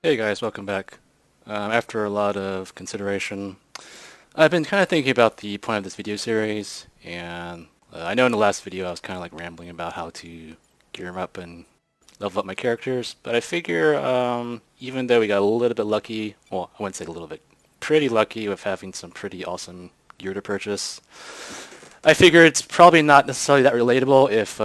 Hey guys, welcome back. After a lot of consideration, I've been kind of thinking about the point of this video series, and I know in the last video I was kind of like rambling about how to gear them up and level up my characters, but I figure even though we got a little bit lucky, well, I wouldn't say a little bit, pretty lucky with having some pretty awesome gear to purchase, I figure it's probably not necessarily that relatable if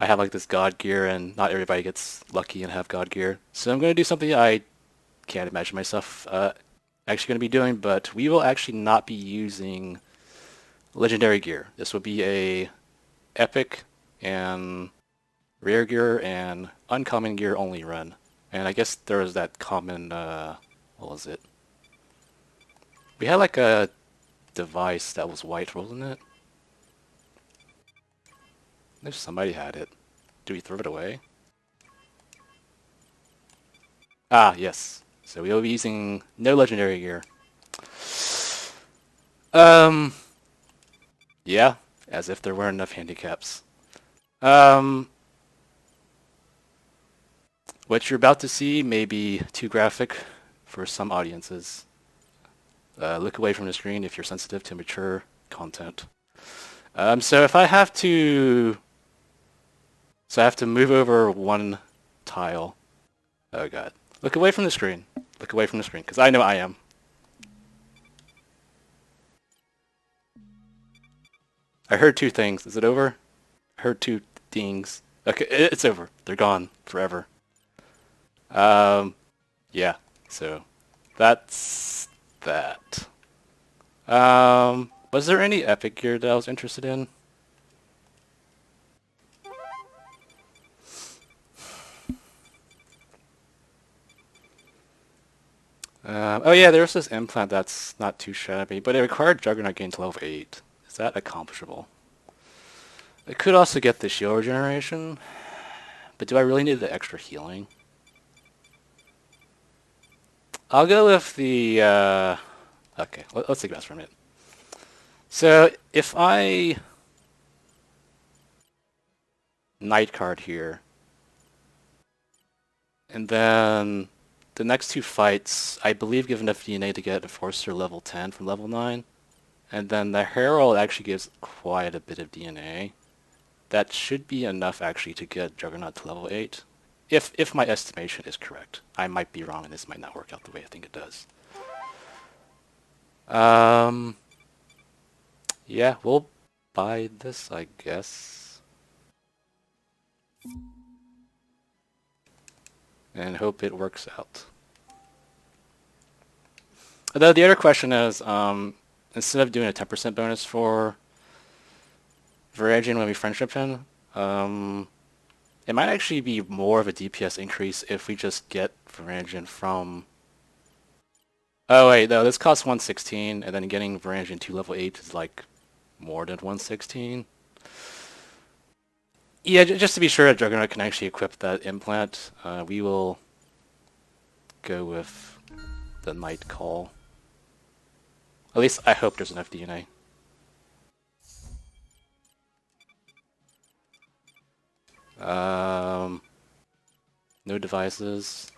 I have like this god gear and not everybody gets lucky and have god gear. So I'm going to do something I can't imagine myself actually going to be doing, but we will actually not be using legendary gear. This will be a epic and rare gear and uncommon gear only run. And I guess there was that common, what was it? We had like a device that was white, wasn't it? If somebody had it. Do we throw it away? Ah, yes. So we will be using no legendary gear. Um, yeah, as if there weren't enough handicaps. Um, what you're about to see may be too graphic for some audiences. Look away from the screen if you're sensitive to mature content. So if I have to, so I have to move over one tile. Oh god. Look away from the screen. Look away from the screen, because I know I am. I heard two things. Is it over? I heard two dings. Okay, it's over. They're gone forever. Um, yeah. So that's that. Was there any epic gear that I was interested in? Oh yeah, there's this implant that's not too shabby, but it required Juggernaut gain to level 8. Is that accomplishable? I could also get the shield regeneration, but do I really need the extra healing? I'll go with the, okay, let's think about this for a minute. So, if I night card here, and then the next two fights, I believe give enough DNA to get a Forcer level 10 from level 9, and then the Herald actually gives quite a bit of DNA. That should be enough actually to get Juggernaut to level 8. If my estimation is correct. I might be wrong and this might not work out the way I think it does. Um, yeah, we'll buy this, I guess. And hope it works out. Although the other question is, instead of doing a 10% bonus for Viridian when we friendship him, it might actually be more of a DPS increase if we just get Viridian from... Oh wait, no, this costs 116, and then getting Viridian to level 8 is like more than 116. Yeah, just to be sure that Juggernaut can actually equip that implant, we will go with the Night Call. At least I hope there's enough DNA. No devices.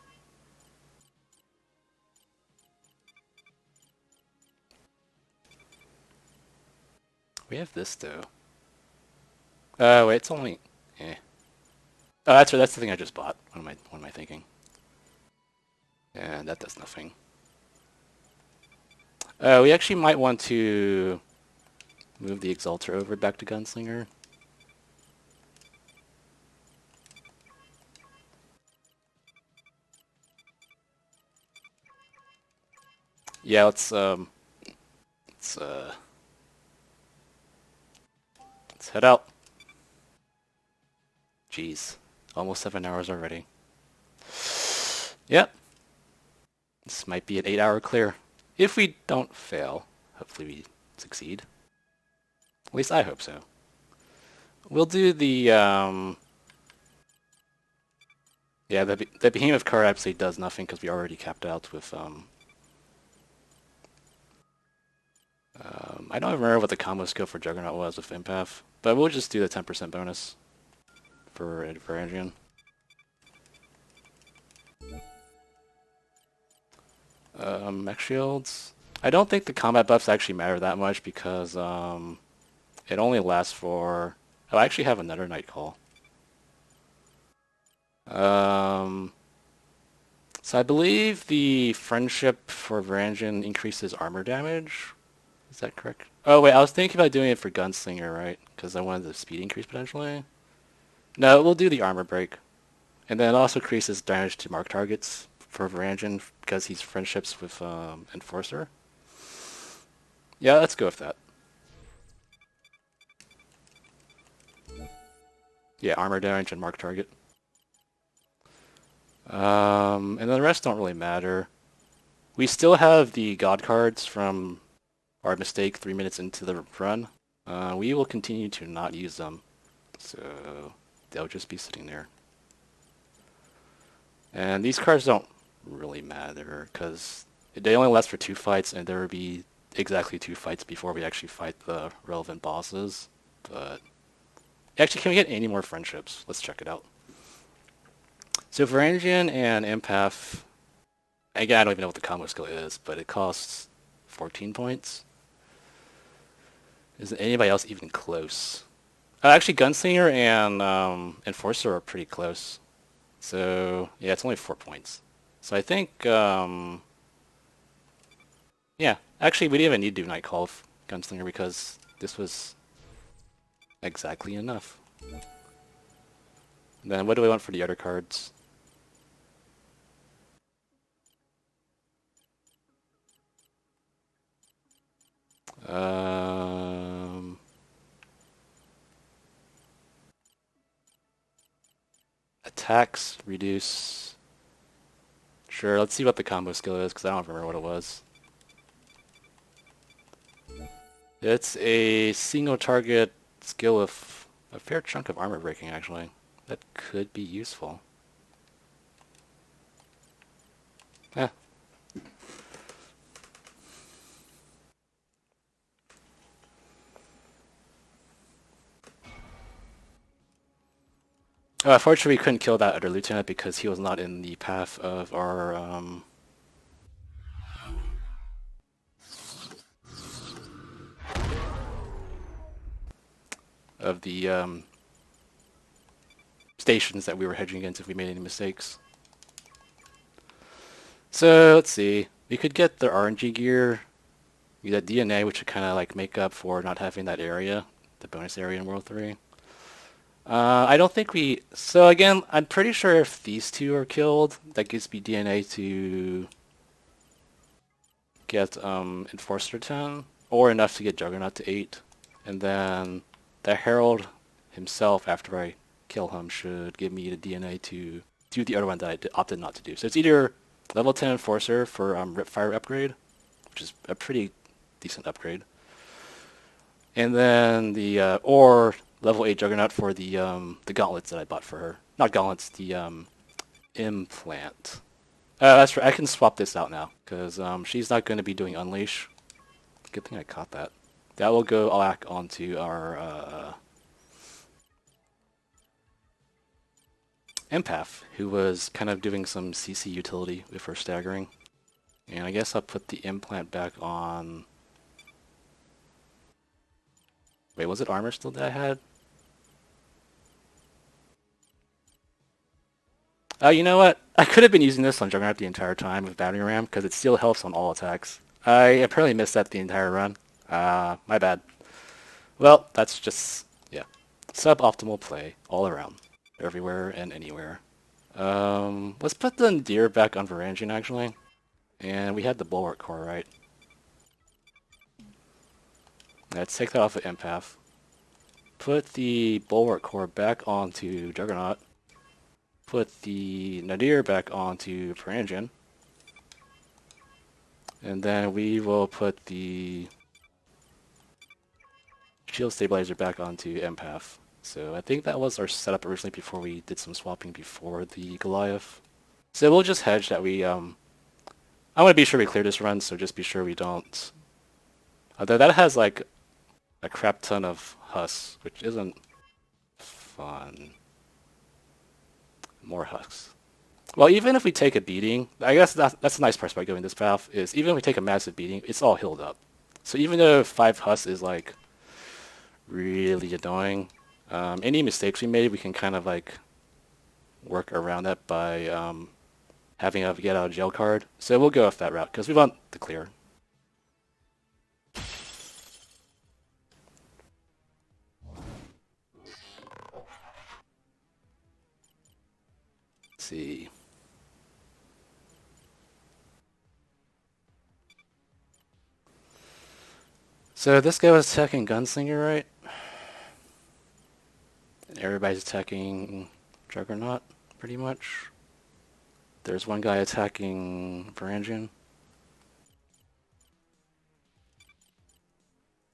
We have this though. Wait, it's only... Eh. Oh, that's right, that's the thing I just bought. What am I thinking? And that does nothing. We actually might want to move the Exalter over back to Gunslinger. Yeah, let's head out. Jeez, almost 7 hours already. Yep, this might be an 8-hour clear. If we don't fail, hopefully we succeed. At least I hope so. We'll do the, yeah, the Behemoth card absolutely does nothing because we already capped out with, I don't remember what the combo skill for Juggernaut was with Empath, but we'll just do the 10% bonus for Engine. Mech shields. I don't think the combat buffs actually matter that much because it only lasts for... Oh, I actually have another night call. So I believe the friendship for Varangian increases armor damage. Is that correct? Oh wait, I was thinking about doing it for Gunslinger, right? Because I wanted the speed increase potentially. No, we'll do the armor break. And then it also increases damage to mark targets for Varangian because he's friendships with Enforcer. Yeah, let's go with that. Yeah, armor damage and mark target. And then the rest don't really matter. We still have the God cards from our mistake 3 minutes into the run. We will continue to not use them. So they'll just be sitting there. And these cards don't really matter because they only last for 2 fights and there will be exactly 2 fights before we actually fight the relevant bosses. But actually, can we get any more friendships? Let's check it out. So Varangian and Empath, again, I don't even know what the combo skill is, but it costs 14 points. Isn't anybody else even close? Actually, Gunslinger and Enforcer are pretty close. So, yeah, it's only 4 points. So I think, yeah, actually, we didn't even need to do Nightcall of Gunslinger because this was exactly enough. And then what do we want for the other cards? Attacks reduce. Sure, let's see what the combo skill is because I don't remember what it was. It's a single target skill with a fair chunk of armor breaking actually. That could be useful. Eh. Unfortunately, we couldn't kill that other lieutenant because he was not in the path of our stations that we were hedging against if we made any mistakes. So let's see. We could get the RNG gear, that DNA, which would kind of like make up for not having that area, the bonus area in World 3. I don't think we... So again, I'm pretty sure if these two are killed, that gives me DNA to get Enforcer 10, or enough to get Juggernaut to 8. And then the Herald himself, after I kill him, should give me the DNA to do the other one that I opted not to do. So it's either level 10 Enforcer for Ripfire upgrade, which is a pretty decent upgrade. And then the or level 8 Juggernaut for the gauntlets that I bought for her. Not gauntlets, the implant. That's right. I can swap this out now because she's not going to be doing Unleash. Good thing I caught that. That will go back onto our Empath, who was kind of doing some CC utility with her staggering. And I guess I'll put the implant back on... Wait, was it armor still that I had? You know what? I could have been using this on Juggernaut the entire time with Battery Ram because it still helps on all attacks. I apparently missed that the entire run. My bad. Well, that's just, yeah. Suboptimal play all around. Everywhere and anywhere. Let's put the Deer back on Varangian actually. And we had the Bulwark Core, right? Let's take that off of Empath. Put the Bulwark Core back onto Juggernaut. Put the Nadir back onto Varangian. And then we will put the Shield Stabilizer back onto Empath. So I think that was our setup originally before we did some swapping before the Goliath. So we'll just hedge that we, I want to be sure we clear this run, so just be sure we don't... Although that has like a crap ton of husks, which isn't fun. More husks. Well, even if we take a beating, I guess that's the nice part about going this path, is even if we take a massive beating, it's all healed up. So even though 5 Hus is like really annoying, any mistakes we made, we can kind of like work around that by having a get out of jail card. So we'll go off that route because we want the clear. Let's see. So this guy was attacking Gunslinger, right? And everybody's attacking Juggernaut, pretty much. There's one guy attacking Varangian.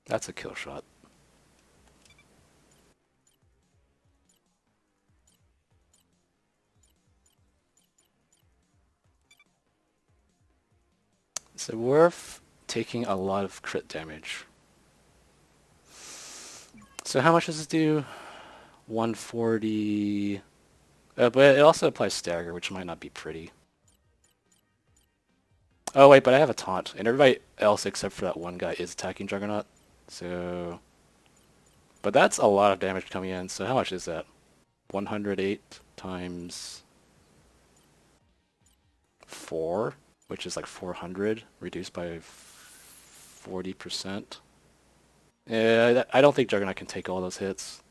That's a kill shot. So we're taking a lot of crit damage. So how much does this do? 140. But it also applies stagger, which might not be pretty. Oh wait, but I have a taunt, and everybody else except for that one guy is attacking Juggernaut. So, but that's a lot of damage coming in. So how much is that? 108 times 4, which is like 400, reduced by 40%. Yeah, I don't think Juggernaut can take all those hits.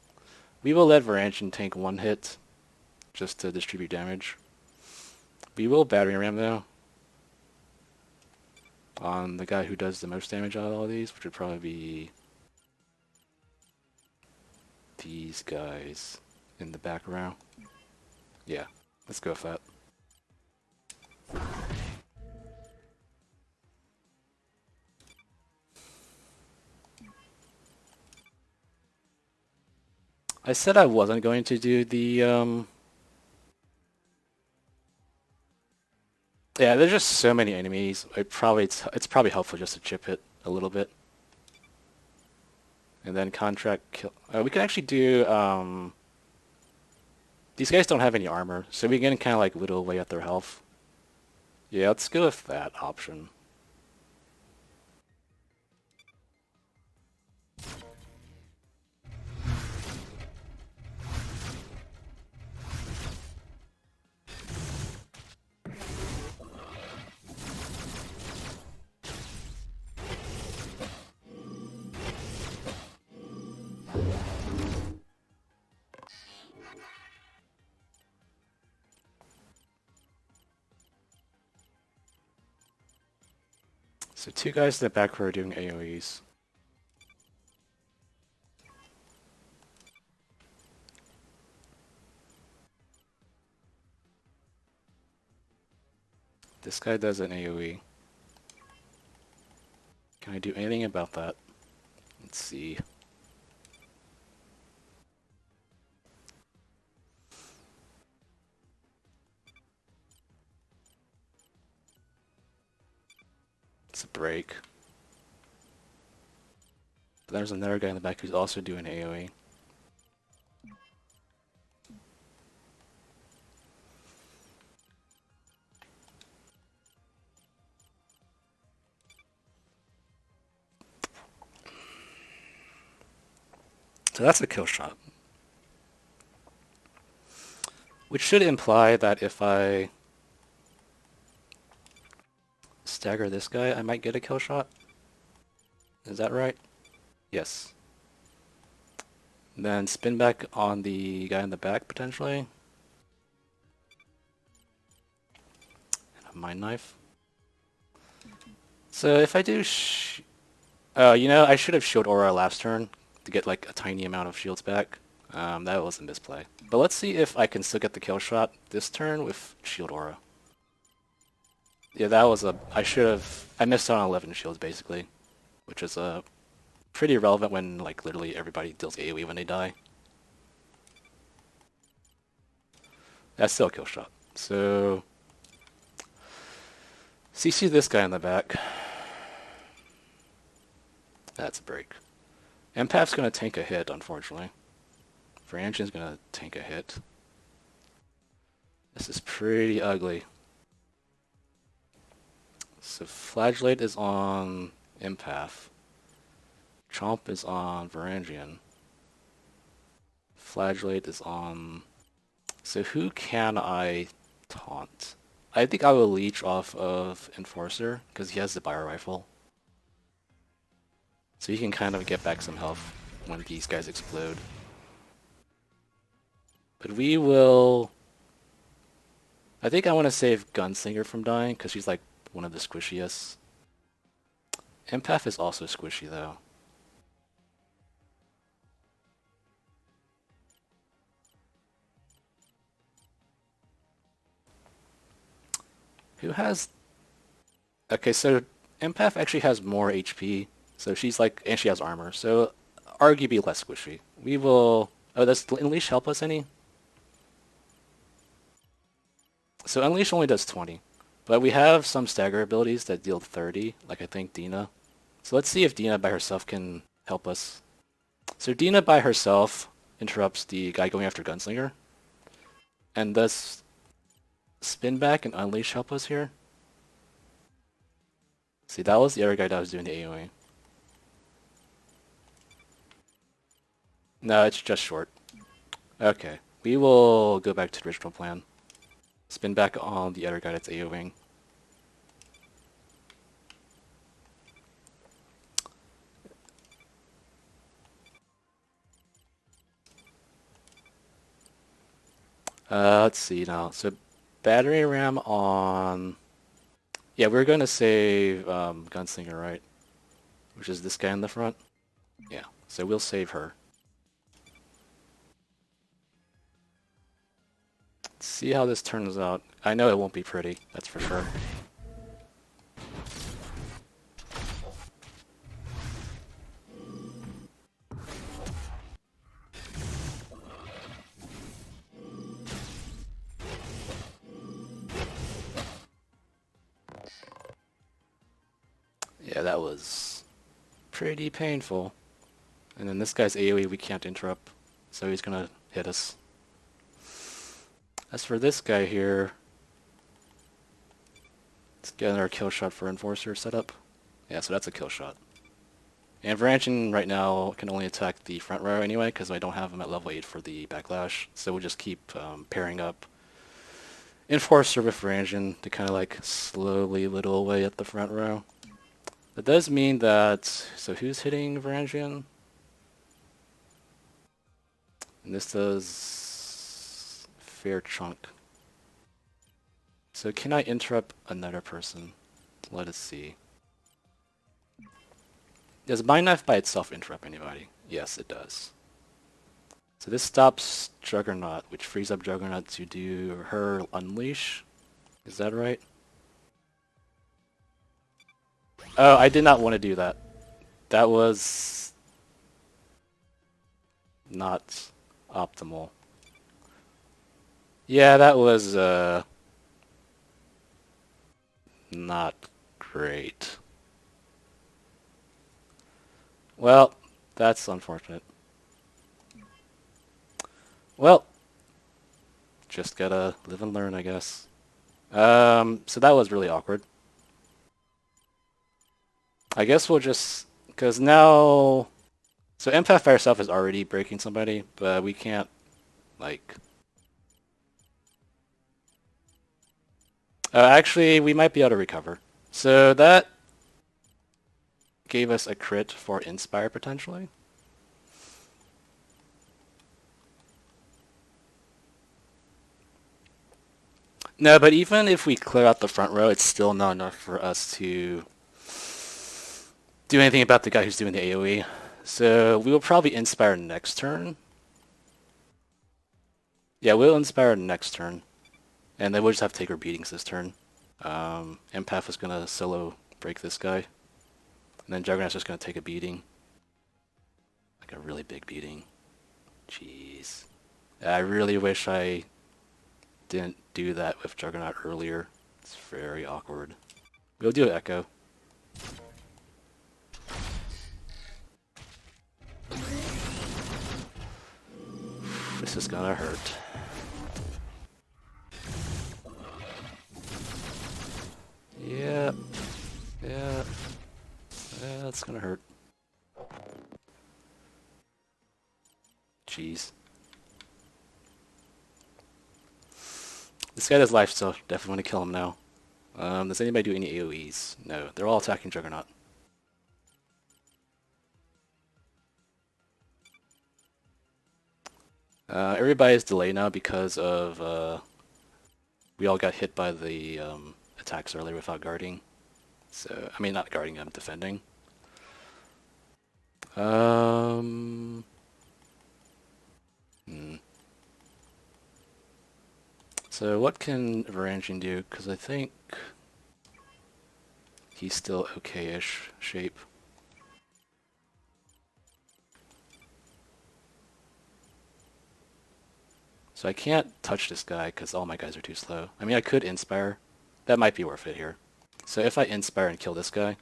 We will let Varangian tank 1 hit, just to distribute damage. We will Battering Ram though, on the guy who does the most damage out of all these, which would probably be these guys in the back row. Yeah, let's go with that. I said I wasn't going to do the yeah, there's just so many enemies. It's probably helpful just to chip it a little bit. And then contract kill. We can actually do these guys don't have any armor, so we can kind of like whittle away at their health. Yeah, let's go with that option. So 2 guys in the back row are doing AoEs. This guy does an AoE. Can I do anything about that? Let's see. It's a break. But there's another guy in the back who's also doing AoE. So that's a kill shot. Which should imply that if I stagger this guy, I might get a kill shot. Is that right? Yes. Then spin back on the guy in the back, potentially. And a Mind Knife. So if I do you know, I should have Shield Aura last turn to get like a tiny amount of shields back. That was a misplay. But let's see if I can still get the kill shot this turn with Shield Aura. Yeah, that was I missed out on 11 shields basically, which is pretty irrelevant when like literally everybody deals AoE when they die. That's still a kill shot. So CC this guy in the back. That's a break. Empath's gonna tank a hit, unfortunately. Varangian's gonna tank a hit. This is pretty ugly. So Flagellate is on Empath. Chomp is on Varangian. Flagellate is on... So who can I taunt? I think I will leech off of Enforcer, because he has the Bio Rifle. So he can kind of get back some health when these guys explode. But we will... I think I want to save Gunslinger from dying, because she's like one of the squishiest. Empath is also squishy though. Who has... Okay, so Empath actually has more HP, so she's like... And she has armor, so arguably less squishy. We will... Oh, does Unleash help us any? So Unleash only does 20. But we have some stagger abilities that deal 30, like I think Dina. So let's see if Dina by herself can help us. So Dina by herself interrupts the guy going after Gunslinger. And does Spin Back and Unleash help us here? See, that was the other guy that was doing the AoE. No, it's just short. Okay, we will go back to the original plan. Spin back on the other guy that's AoEing. Let's see now. So battery RAM on... Yeah, we're going to save Gunslinger, right? Which is this guy in the front. Yeah, so we'll save her. Let's see how this turns out. I know it won't be pretty, that's for sure. Yeah, that was pretty painful. And then this guy's AoE we can't interrupt, so he's gonna hit us. As for this guy here, let's get another kill shot for Enforcer setup. Yeah, so that's a kill shot. And Varangian right now can only attack the front row anyway, because I don't have him at level 8 for the backlash. So we'll just keep pairing up Enforcer with Varangian to kind of like slowly whittle away at the front row. That does mean that... So who's hitting Varangian? And this does... Fair chunk. So can I interrupt another person? Let us see. Does Mind Knife by itself interrupt anybody? Yes, it does. So this stops Juggernaut, which frees up Juggernaut to do her Unleash. Is that right? Oh, I did not want to do that. That was not optimal. Yeah, that was not great. Well, that's unfortunate. Well, just gotta live and learn, I guess. So that was really awkward. I guess we'll just... Because now... So Empath by herself is already breaking somebody, but we can't, like... Actually, we might be able to recover. So that gave us a crit for Inspire, potentially. No, but even if we clear out the front row, it's still not enough for us to do anything about the guy who's doing the AoE. So we will probably Inspire next turn. Yeah, we'll Inspire next turn. And then we'll just have to take our beatings this turn. Empath is going to solo break this guy. And then Juggernaut's just going to take a beating. Like a really big beating. Jeez. I really wish I didn't do that with Juggernaut earlier. It's very awkward. We'll do Echo. This is gonna hurt. It's gonna hurt. Jeez. This guy does life, so definitely want to kill him now. Does anybody do any AoEs? No, they're all attacking Juggernaut. Everybody's delayed now because of we all got hit by the attacks earlier without guarding. So, I mean, not guarding, I'm defending. Hmm. So what can Varangian do? Because I think he's still okay-ish shape. So I can't touch this guy because all my guys are too slow. I mean, I could Inspire. That might be worth it here. So if I Inspire and kill this guy...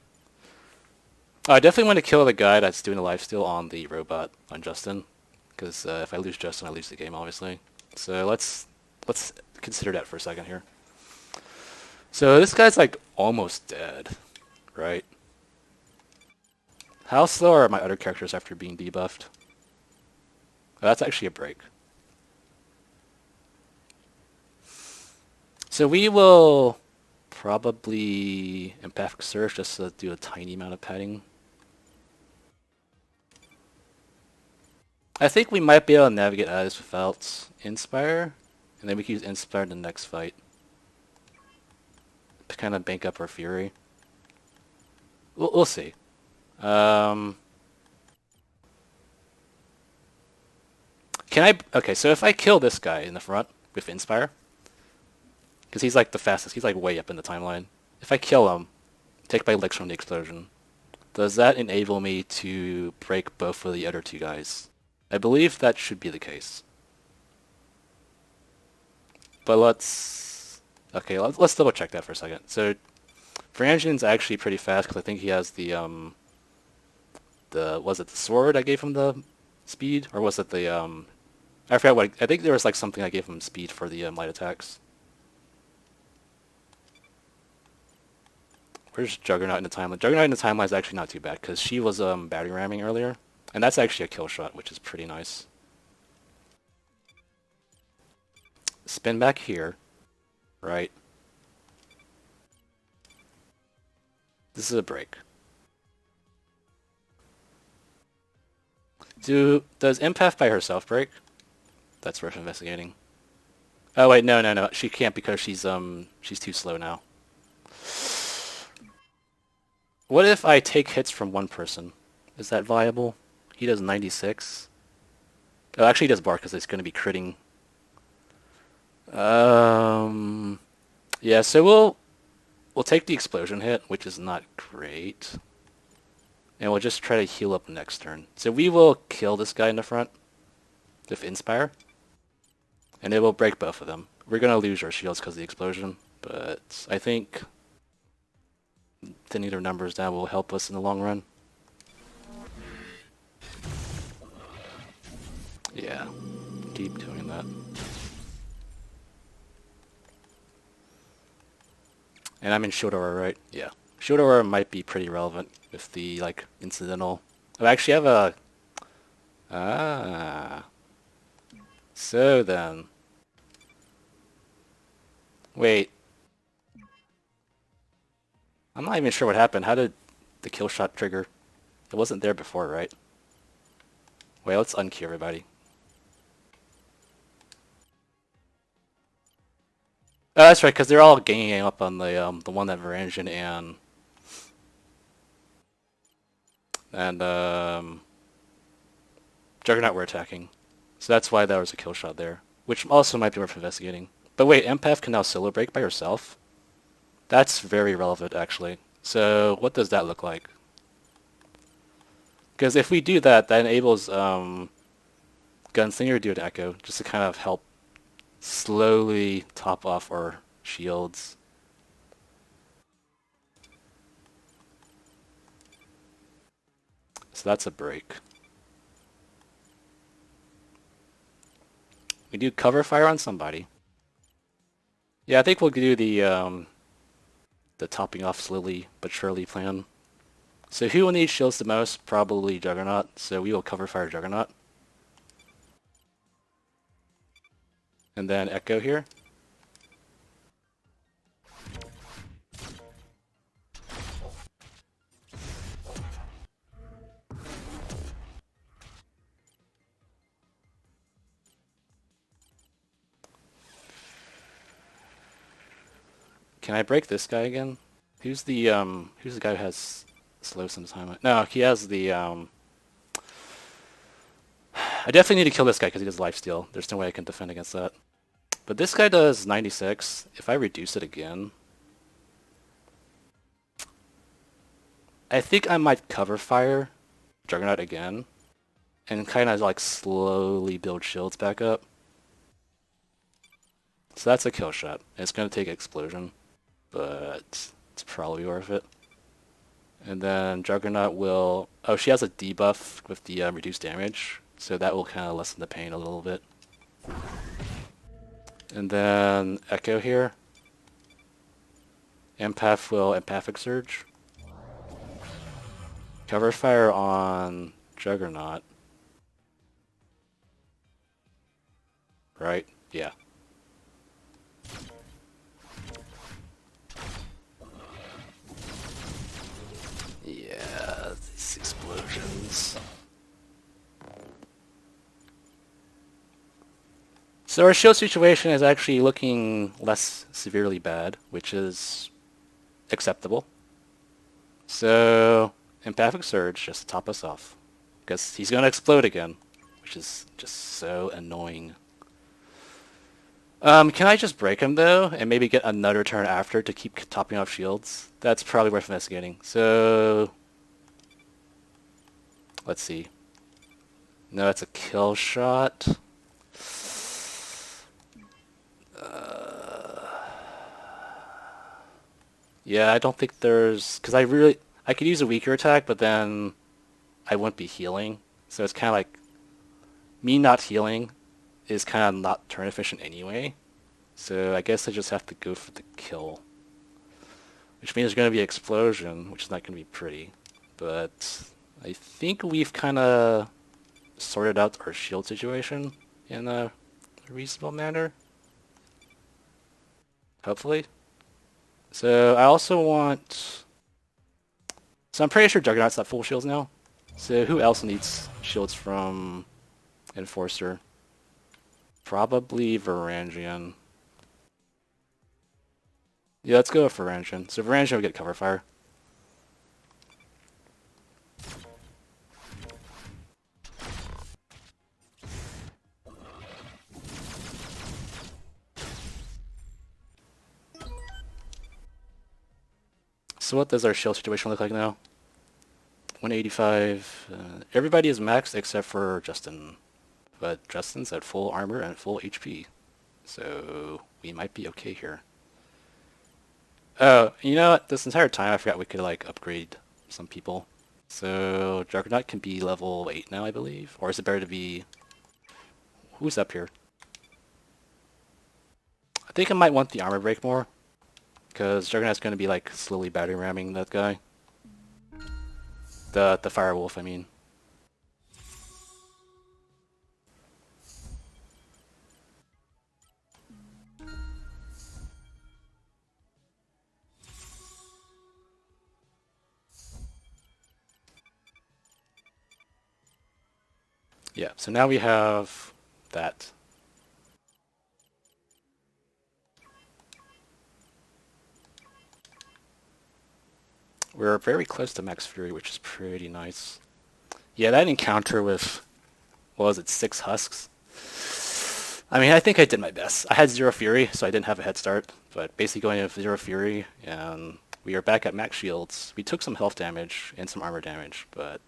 Oh, I definitely want to kill the guy that's doing the lifesteal on the robot, on Justin. Because if I lose Justin, I lose the game, obviously. So let's consider that for a second here. So this guy's like almost dead, right? How slow are my other characters after being debuffed? Oh, that's actually a break. So we will probably Empathic Surge just to do a tiny amount of padding. I think we might be able to navigate out of this without Inspire, and then we can use Inspire in the next fight to kind of bank up our Fury. We'll see. Can I... Okay, so if I kill this guy in the front with Inspire, because he's like the fastest, he's like way up in the timeline. If I kill him, take my legs from the explosion, does that enable me to break both of the other two guys? I believe that should be the case. But let's double check that for a second. So Varangian's actually pretty fast because I think he has the was it the sword I gave him the speed, or was it the I forgot what I think there was like something I gave him speed for the light attacks. Where's Juggernaut in the timeline? Juggernaut in the timeline is actually not too bad because she was battery ramming earlier, and that's actually a kill shot, which is pretty nice. Spin back here, right? This is a break. Does Empath by herself break? That's worth investigating. Oh wait, no. She can't because she's too slow now. What if I take hits from one person? Is that viable? He does 96. Oh, actually he does bar because it's going to be critting. Yeah, so we'll take the explosion hit, which is not great. And we'll just try to heal up next turn. So we will kill this guy in the front with Inspire. And it will break both of them. We're going to lose our shields because of the explosion. But I think thinning their numbers down will help us in the long run. Yeah, keep doing that. And I'm in Shield Aura, right? Yeah. Shield Aura might be pretty relevant with the, like, incidental... Oh, I actually have a... Ah. So then... Wait. I'm not even sure what happened. How did the kill shot trigger? It wasn't there before, right? Wait, let's unkey everybody. Oh, that's right, because they're all ganging up on the one that Varangian and Juggernaut were attacking. So that's why there was a kill shot there, which also might be worth investigating. But wait, Empath can now solo break by herself? That's very relevant, actually. So what does that look like? Because if we do that, that enables Gunslinger to do an echo, just to kind of help slowly top off our shields. So that's a break. We do cover fire on somebody. Yeah, I think we'll do the topping off slowly but surely plan. So who will need shields the most? Probably Juggernaut. So we will cover fire Juggernaut. And then Echo here. Can I break this guy again? Who's the guy who has slow some time? No, he has the I definitely need to kill this guy because he does lifesteal. There's no way I can defend against that. But this guy does 96. If I reduce it again, I think I might cover fire Juggernaut again and kind of like slowly build shields back up. So that's a kill shot. It's going to take explosion, but it's probably worth it. And then Juggernaut will... Oh, she has a debuff with the reduced damage, so that will kind of lessen the pain a little bit. And then Echo here. Empath will Empathic Surge. Cover fire on Juggernaut. Right? Yeah. Yeah, these explosions. So our shield situation is actually looking less severely bad, which is acceptable. So, Empathic Surge just to top us off. Because he's going to explode again, which is just so annoying. Can I just break him though, and maybe get another turn after to keep topping off shields? That's probably worth investigating. So, let's see. No, it's a kill shot. Yeah, I don't think there's... Because I could use a weaker attack, but then I wouldn't be healing. So it's kind of like... Me not healing is kind of not turn efficient anyway. So I guess I just have to go for the kill. Which means there's going to be an explosion, which is not going to be pretty. But I think we've kind of sorted out our shield situation in a reasonable manner. Hopefully. So I also want... So I'm pretty sure Juggernaut's at full shields now. So who else needs shields from Enforcer? Probably Varangian. Yeah, let's go with Varangian. So Varangian will get cover fire. So what does our shield situation look like now? 185. Everybody is maxed except for Justin. But Justin's at full armor and full HP. So we might be okay here. Oh, you know what? This entire time I forgot we could like upgrade some people. So Juggernaut can be level 8 now, I believe. Or is it better to be... Who's up here? I think I might want the armor break more. Because Juggernaut's going to be like slowly battery ramming that guy. The Firewolf, I mean. Yeah, so now we have that. We're very close to Max Fury, which is pretty nice. Yeah, that encounter with, what was it, 6 Husks? I mean, I think I did my best. I had 0 Fury, so I didn't have a head start. But basically going with 0 Fury, and we are back at max shields. We took some health damage and some armor damage, but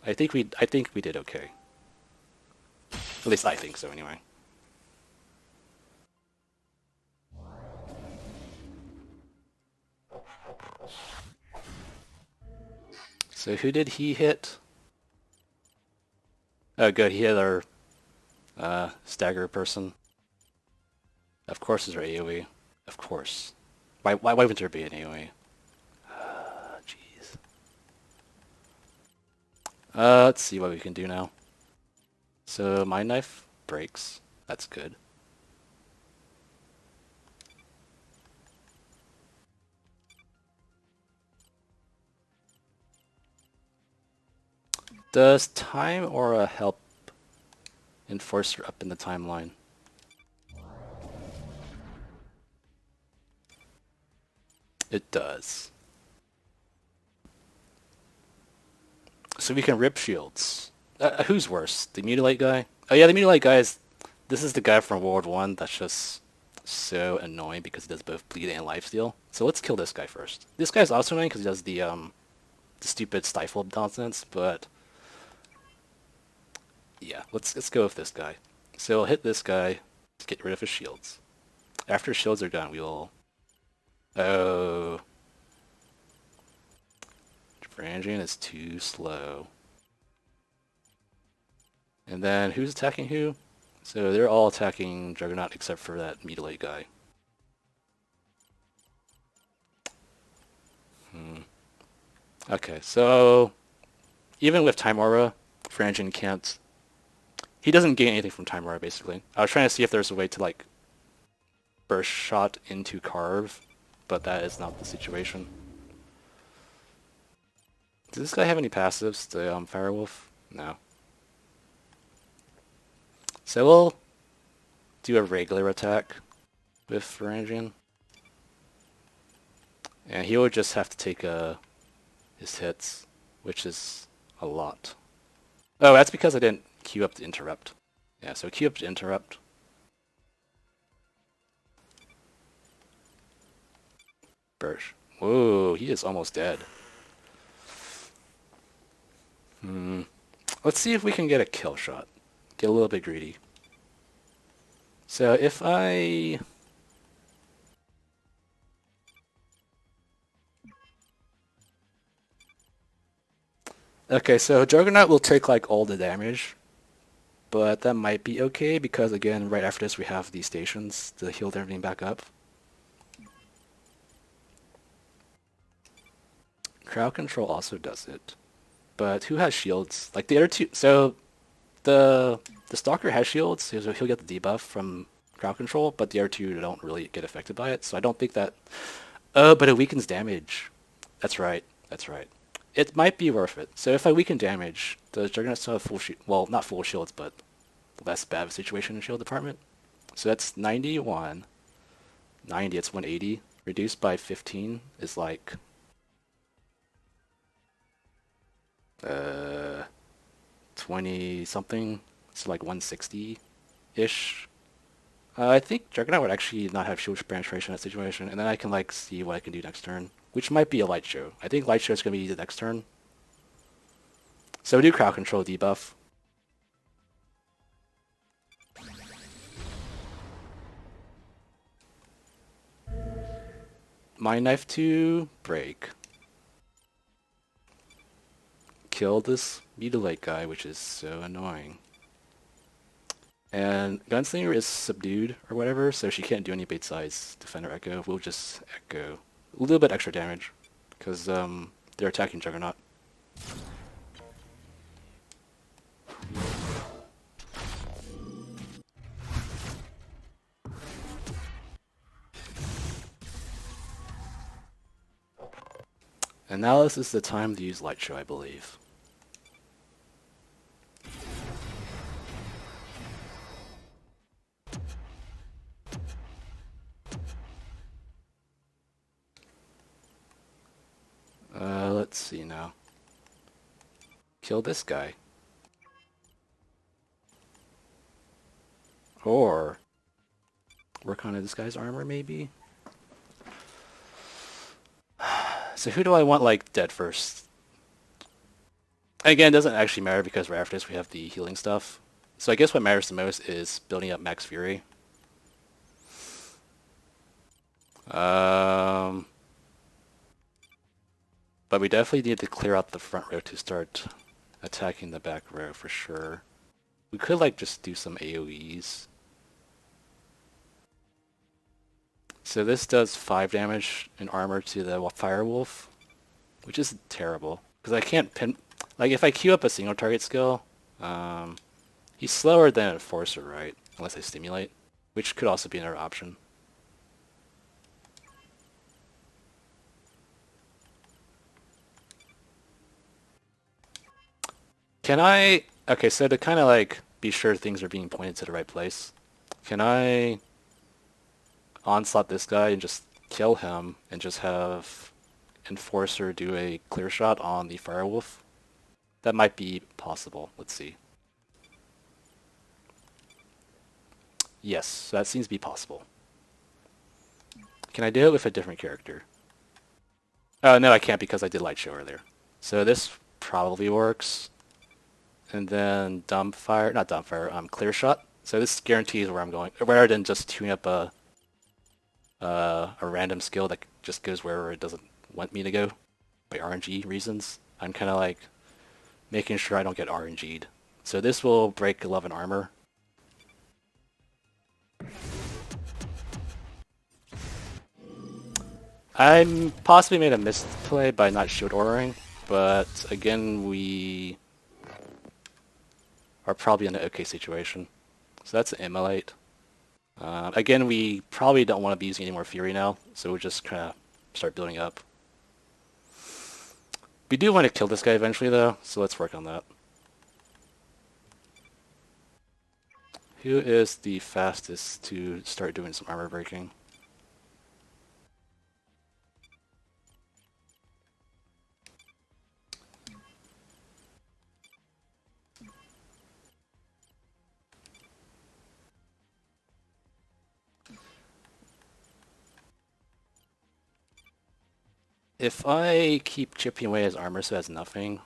I think we did okay. At least I think so, anyway. So who did he hit? Oh, good. He hit our stagger person. Of course, it's our AoE. Of course. Why wouldn't there be an AoE? Jeez. Let's see what we can do now. So my knife breaks. That's good. Does time aura help Enforcer up in the timeline? It does. So we can rip shields. Who's worse? The Mutilate guy? Oh yeah, the Mutilate guy is... This is the guy from World 1 that's just so annoying because he does both bleed and lifesteal. So let's kill this guy first. This guy's also annoying because he does the stupid stifle nonsense, but... Yeah, let's go with this guy. So we'll hit this guy to get rid of his shields. After his shields are done, we will... Oh... Brangian is too slow. And then who's attacking who? So they're all attacking Juggernaut except for that Mutilate guy. Okay, so even with Time Aura, Brangian can't... He doesn't gain anything from Time Aura, basically. I was trying to see if there's a way to, like, burst shot into Carve, but that is not the situation. Does this guy have any passives, the Firewolf? No. So we'll do a regular attack with Varangian. And he would just have to take his hits, which is a lot. Oh, that's because I didn't queue up the interrupt. Yeah, so queue up the interrupt. Bursch. Whoa, he is almost dead. Let's see if we can get a kill shot. Get a little bit greedy. So if I... Okay, so Juggernaut will take like all the damage, but that might be okay because again, right after this we have these stations to heal everything back up. Crowd control also does it, but who has shields? Like the other two, so the Stalker has shields, so he'll get the debuff from crowd control, but the other two don't really get affected by it, so I don't think that... Oh, but it weakens damage. That's right, that's right. It might be worth it. So if I weaken damage, does Juggernaut still have full shield? Well, not full shields, but less bad of a situation in shield department. So that's 91. 90, it's 180. Reduced by 15 is like... 20 something. It's like 160-ish. I think Juggernaut would actually not have shield penetration in that situation, and then I can like see what I can do next turn. Which might be a Light Show. I think Light Show is going to be the next turn. So we do crowd control debuff. My knife to break. Kill this Mutilate guy, which is so annoying. And Gunslinger is subdued or whatever, so she can't do any bait size Defender Echo. We'll just Echo. A little bit extra damage, because they're attacking Juggernaut. And now this is the time to use Light Show, I believe. Let's see now. Kill this guy. Or work on this guy's armor, maybe? So who do I want, like, dead first? Again, it doesn't actually matter because right after this we have the healing stuff. So I guess what matters the most is building up Max Fury. But we definitely need to clear out the front row to start attacking the back row for sure. We could like just do some AoEs. So this does 5 damage in armor to the Firewolf, which is terrible. Because I can't pin... Like, if I queue up a single target skill, he's slower than Enforcer, right? Unless I stimulate, which could also be another option. Can I... Okay, so to kind of like be sure things are being pointed to the right place, can I onslaught this guy and just kill him and just have Enforcer do a clear shot on the Firewolf? That might be possible. Let's see. Yes, that seems to be possible. Can I do it with a different character? Oh, no, I can't because I did Light Show earlier. So this probably works. And then Dumbfire, not Dumbfire, Clear Shot. So this guarantees where I'm going, rather than just tuning up a random skill that just goes wherever it doesn't want me to go by RNG reasons. I'm kind of like making sure I don't get RNG'd. So this will break 11 armor. I possibly made a misplay by not shield ordering, but again, we are probably in an okay situation. So that's an immolate. Again, we probably don't want to be using any more Fury now, so we'll just kind of start building up. We do want to kill this guy eventually, though, so let's work on that. Who is the fastest to start doing some armor breaking? If I keep chipping away his armor so it has nothing,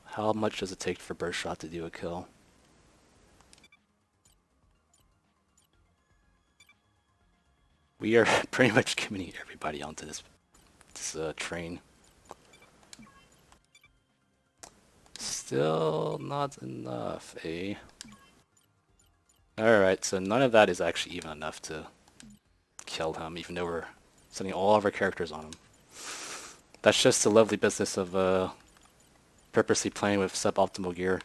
how much does it take for Burst Shot to do a kill? We are pretty much committing everybody onto this train. Still not enough, eh? Alright, so none of that is actually even enough to kill him, even though we're sending all of our characters on him. That's just the lovely business of purposely playing with suboptimal gear.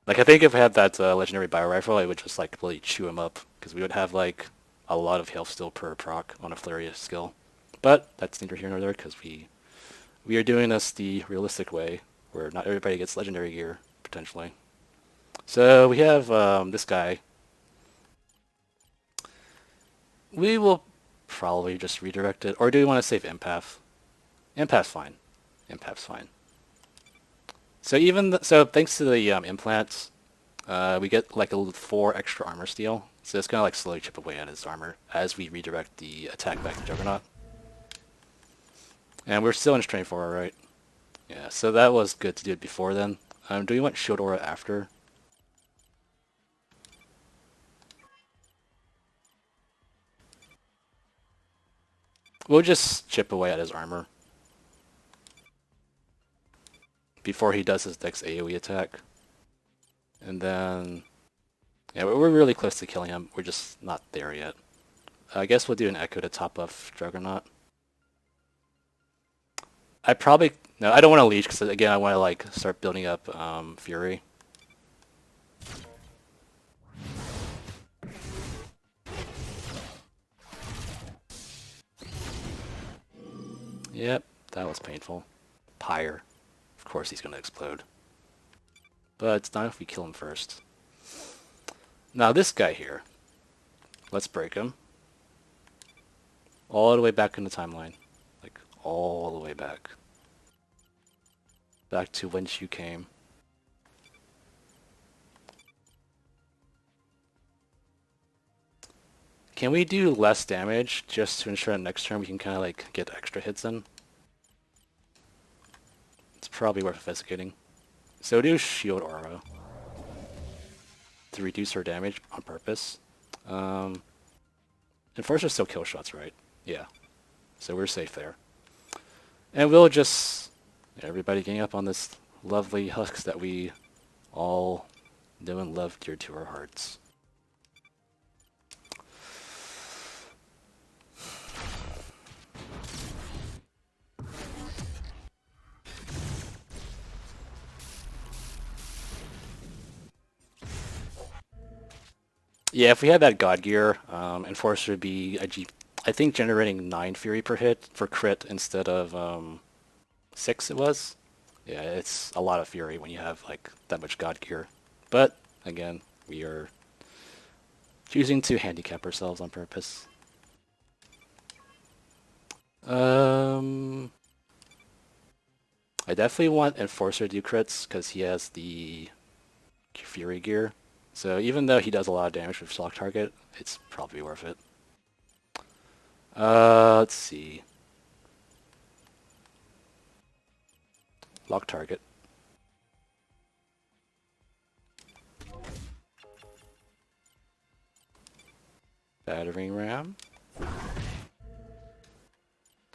Like, I think if I had that legendary bio rifle, I would just like completely chew him up, because we would have like a lot of health still per proc on a flurry skill. But that's neither here nor there, because we are doing this the realistic way, where not everybody gets legendary gear potentially. So we have this guy. We will probably just redirect it, or do we want to save Empath? Empath's fine. Empath's fine. So so thanks to the implants, we get like 4 extra armor steal. So it's gonna like slowly chip away at his armor as we redirect the attack back to Juggernaut. And we're still in Strain 4, right? Yeah, so that was good to do it before then. Do we want Shield Aura after? We'll just chip away at his armor before he does his next AoE attack. And then... yeah, we're really close to killing him. We're just not there yet. I guess we'll do an Echo to top off Juggernaut. I probably... no, I don't want to leech because, again, I want to like start building up Fury. Yep, that was painful. Pyre. Of course he's going to explode. But it's not if we kill him first. Now this guy here. Let's break him. All the way back in the timeline. Like, all the way back. Back to whence you came. Can we do less damage just to ensure that next turn we can kind of like get extra hits in? It's probably worth investigating. So do Shield Aura to reduce her damage on purpose. Enforcer still kill shots, right? Yeah. So we're safe there. And we'll just... everybody gang up on this lovely Hux that we all know and love dear to our hearts. Yeah, if we had that God gear, Enforcer would be, I think, generating 9 Fury per hit for crit instead of 6 it was. Yeah, it's a lot of Fury when you have like that much God gear. But, again, we are choosing to handicap ourselves on purpose. Um, I definitely want Enforcer to do crits because he has the Fury gear. So even though he does a lot of damage with Shock Target, it's probably worth it. Let's see. Lock target. Battering ram.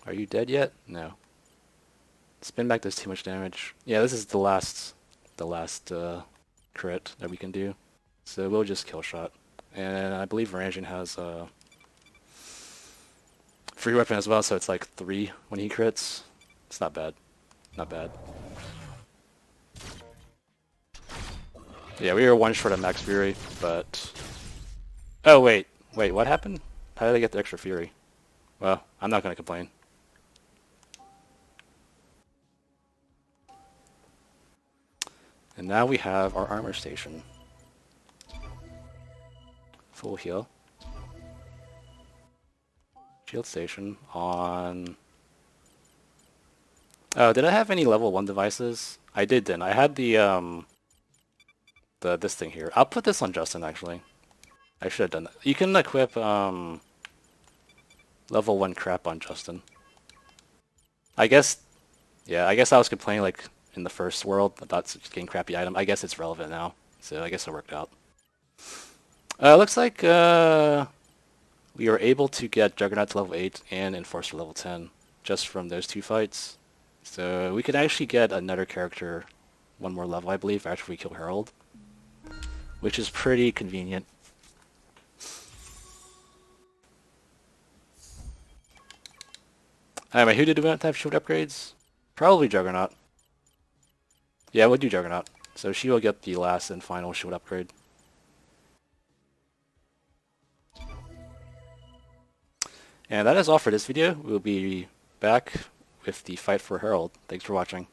Are you dead yet? No. Spin back does too much damage. Yeah, this is the last crit that we can do. So we'll just kill shot. And I believe Ranjin has a free weapon as well, so it's like 3 when he crits. It's not bad. Not bad. Yeah, we were 1 short of max fury, but... Oh, wait. Wait, what happened? How did I get the extra fury? Well, I'm not going to complain. And now we have our armor station. Full heal. Shield station on... Oh, did I have any level 1 devices? I did, didn't I? Had the this thing here. I'll put this on Justin, actually. I should have done that. You can equip level 1 crap on Justin. I guess, yeah, I guess I was complaining like in the first world about getting crappy item. I guess it's relevant now, so I guess it worked out. Looks like we were able to get Juggernaut to level 8 and Enforcer level 10 just from those 2 fights. So we could actually get another character 1 more level, I believe, after we kill Herald, which is pretty convenient. Anyway, who did we want to have shield upgrades? Probably Juggernaut. Yeah, we'll do Juggernaut. So she will get the last and final shield upgrade. And that is all for this video. We'll be back with the fight for Herald. Thanks for watching.